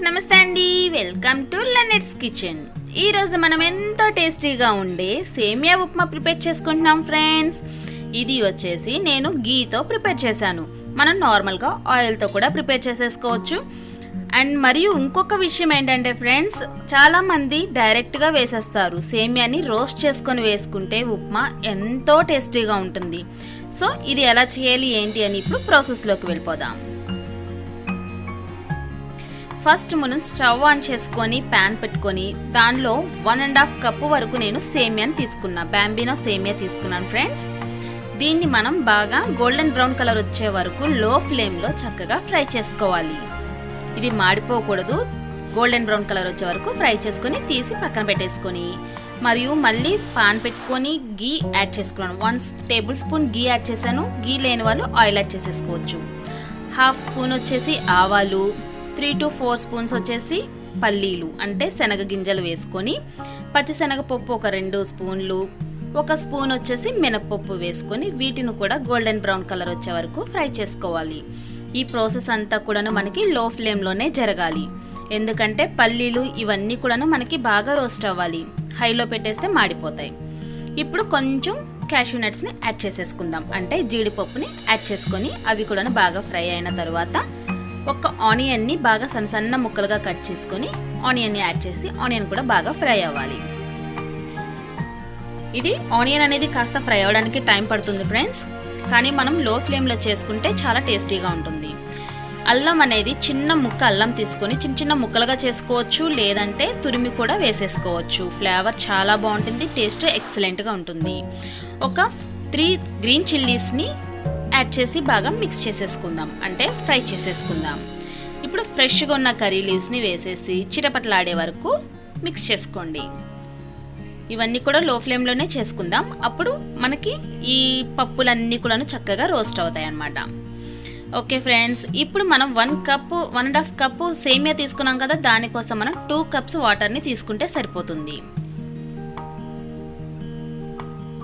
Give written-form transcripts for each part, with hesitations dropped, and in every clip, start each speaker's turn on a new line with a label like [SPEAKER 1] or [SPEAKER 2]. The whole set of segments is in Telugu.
[SPEAKER 1] నమస్తే అండి, వెల్కమ్ టు లన్నెట్స్ కిచెన్. ఈ రోజు మనం ఎంతో టేస్టీగా ఉండే సేమియా ఉప్మా ప్రిపేర్ చేసుకుంటున్నాం ఫ్రెండ్స్. ఇది వచ్చేసి నేను గీతో ప్రిపేర్ చేశాను. మనం నార్మల్గా ఆయిల్తో కూడా ప్రిపేర్ చేసేసుకోవచ్చు. అండ్ మరియు ఇంకొక విషయం ఏంటంటే ఫ్రెండ్స్, చాలామంది డైరెక్ట్గా వేసేస్తారు. సేమియాని రోస్ట్ చేసుకొని వేసుకుంటే ఉప్మా ఎంతో టేస్టీగా ఉంటుంది. సో ఇది ఎలా చేయాలి ఏంటి అని ఇప్పుడు ప్రాసెస్లోకి వెళ్ళిపోదాం. ఫస్ట్ మనం స్టవ్ ఆన్ చేసుకొని ప్యాన్ పెట్టుకొని దానిలో 1.5 కప్పు వరకు నేను సేమియాని తీసుకున్నా, బాంబినో సేమియా తీసుకున్నాను ఫ్రెండ్స్. దీన్ని మనం బాగా గోల్డెన్ బ్రౌన్ కలర్ వచ్చే వరకు లో ఫ్లేమ్లో చక్కగా ఫ్రై చేసుకోవాలి. ఇది మాడిపోకూడదు, గోల్డెన్ బ్రౌన్ కలర్ వచ్చే వరకు ఫ్రై చేసుకొని తీసి పక్కన పెట్టేసుకొని మరియు మళ్ళీ పాన్ పెట్టుకొని గీ యాడ్ చేసుకున్నాను. 1 టేబుల్ స్పూన్ గీ యాడ్ చేశాను. గీ లేని వాళ్ళు ఆయిల్ యాడ్ చేసేసుకోవచ్చు. 1/2 స్పూన్ వచ్చేసి ఆవాలు, 3 to 4 స్పూన్స్ వచ్చేసి పల్లీలు అంటే శనగ గింజలు వేసుకొని, పచ్చిశనగపప్పు ఒక 2 స్పూన్లు, 1 స్పూన్ వచ్చేసి మినపప్పు వేసుకొని వీటిని కూడా గోల్డెన్ బ్రౌన్ కలర్ వచ్చే వరకు ఫ్రై చేసుకోవాలి. ఈ ప్రాసెస్ అంతా కూడాను మనకి లో ఫ్లేమ్లోనే జరగాలి. ఎందుకంటే పల్లీలు ఇవన్నీ కూడాను మనకి బాగా రోస్ట్ అవ్వాలి. హైలో పెట్టేస్తే మాడిపోతాయి. ఇప్పుడు కొంచెం క్యాష్యూ నట్స్ని యాడ్ చేసేసుకుందాం, అంటే జీడిపప్పుని యాడ్ చేసుకొని అవి కూడాను బాగా ఫ్రై అయిన తర్వాత ఒక ఆనియన్ని బాగా సన్న ముక్కలుగా కట్ చేసుకొని ఆనియన్ని యాడ్ చేసి ఆనియన్ కూడా బాగా ఫ్రై అవ్వాలి. ఇది ఆనియన్ అనేది కాస్త ఫ్రై అవ్వడానికి టైం పడుతుంది ఫ్రెండ్స్, కానీ మనం లో ఫ్లేమ్లో చేసుకుంటే చాలా టేస్టీగా ఉంటుంది. అల్లం అనేది చిన్న ముక్క అల్లం తీసుకొని చిన్న చిన్న ముక్కలుగా చేసుకోవచ్చు, లేదంటే తురిమి కూడా వేసేసుకోవచ్చు. ఫ్లేవర్ చాలా బాగుంటుంది, టేస్ట్ ఎక్సలెంట్గా ఉంటుంది. ఒక 3 గ్రీన్ చిల్లీస్ని యాడ్ చేసి బాగా మిక్స్ చేసేసుకుందాం, అంటే ఫ్రై చేసేసుకుందాం. ఇప్పుడు ఫ్రెష్గా ఉన్న కర్రీ లీవ్స్ని వేసేసి చిటపటలాడే వరకు మిక్స్ చేసుకోండి. ఇవన్నీ కూడా లో ఫ్లేమ్లోనే చేసుకుందాం, అప్పుడు మనకి ఈ పప్పులన్నీ కూడా చక్కగా రోస్ట్ అవుతాయి అన్నమాట. ఓకే ఫ్రెండ్స్, ఇప్పుడు మనం 1.5 కప్పు సేమియా తీసుకున్నాం కదా, దానికోసం మనం 2 కప్స్ వాటర్ని తీసుకుంటే సరిపోతుంది.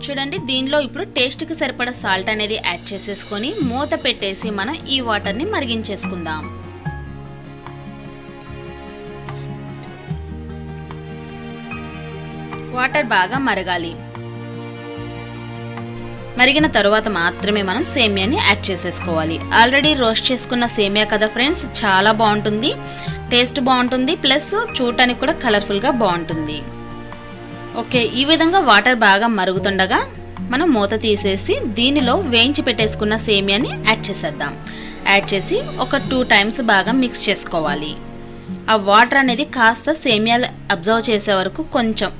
[SPEAKER 1] చూడండి, దీనిలో ఇప్పుడు టేస్ట్కి సరిపడా సాల్ట్ అనేది యాడ్ చేసేసుకొని మూత పెట్టేసి మనం ఈ వాటర్ని మరిగించేసుకుందాం. వాటర్ బాగా మరగాలి. మరిగిన తరువాత మాత్రమే మనం సేమియాని యాడ్ చేసేసుకోవాలి. ఆల్రెడీ రోస్ట్ చేసుకున్న సేమియా కదా ఫ్రెండ్స్, చాలా బాగుంటుంది, టేస్ట్ బాగుంటుంది, ప్లస్ చూడటానికి కూడా కలర్ఫుల్గా బాగుంటుంది. ఓకే, ఈ విధంగా వాటర్ బాగా మరుగుతుండగా మనం మూత తీసేసి దీనిలో వేయించి పెట్టేసుకున్న సేమియాని యాడ్ చేసేద్దాం. యాడ్ చేసి ఒక 2 టైమ్స్ బాగా మిక్స్ చేసుకోవాలి. ఆ వాటర్ అనేది కాస్త సేమియాలు అబ్జర్వ్ చేసే వరకు కొంచెం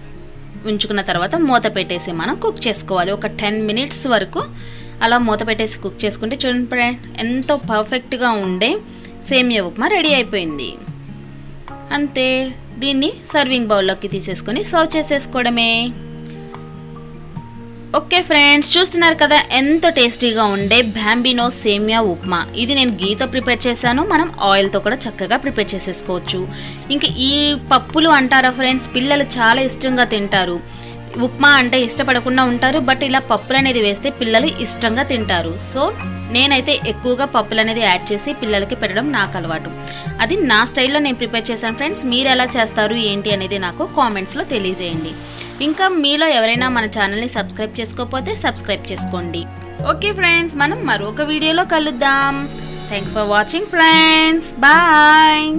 [SPEAKER 1] ఉంచుకున్న తర్వాత మూత పెట్టేసి మనం కుక్ చేసుకోవాలి. ఒక 10 మినిట్స్ వరకు అలా మూత పెట్టేసి కుక్ చేసుకుంటే చూడండి ఎంతో పర్ఫెక్ట్గా ఉండే సేమియా ఉప్మా రెడీ అయిపోయింది. అంతే, దీన్ని సర్వింగ్ బౌల్లోకి తీసేసుకొని సర్వ్ చేసేసుకోవడమే. ఓకే ఫ్రెండ్స్, చూస్తున్నారు కదా ఎంతో టేస్టీగా ఉండే బాంబినో సేమియా ఉప్మా. ఇది నేను గీతో ప్రిపేర్ చేశాను, మనం ఆయిల్తో కూడా చక్కగా ప్రిపేర్ చేసేసుకోవచ్చు. ఇంకా ఈ పప్పులు అంటారా ఫ్రెండ్స్, పిల్లలు చాలా ఇష్టంగా తింటారు. ఉప్మా అంటే ఇష్టపడకుండా ఉంటారు, బట్ ఇలా పప్పులు అనేది వేస్తే పిల్లలు ఇష్టంగా తింటారు. సో నేనైతే ఎక్కువగా పప్పులు అనేది యాడ్ చేసి పిల్లలకి పెట్టడం నాకు అలవాటు. అది నా స్టైల్లో నేను ప్రిపేర్ చేశాను ఫ్రెండ్స్. మీరు ఎలా చేస్తారు ఏంటి అనేది నాకు కామెంట్స్లో తెలియజేయండి. ఇంకా మీలో ఎవరైనా మన ఛానల్ని సబ్స్క్రైబ్ చేసుకోకపోతే సబ్స్క్రైబ్ చేసుకోండి. ఓకే ఫ్రెండ్స్, మనం మరొక వీడియోలో కలుద్దాం. Thanks for watching friends, bye.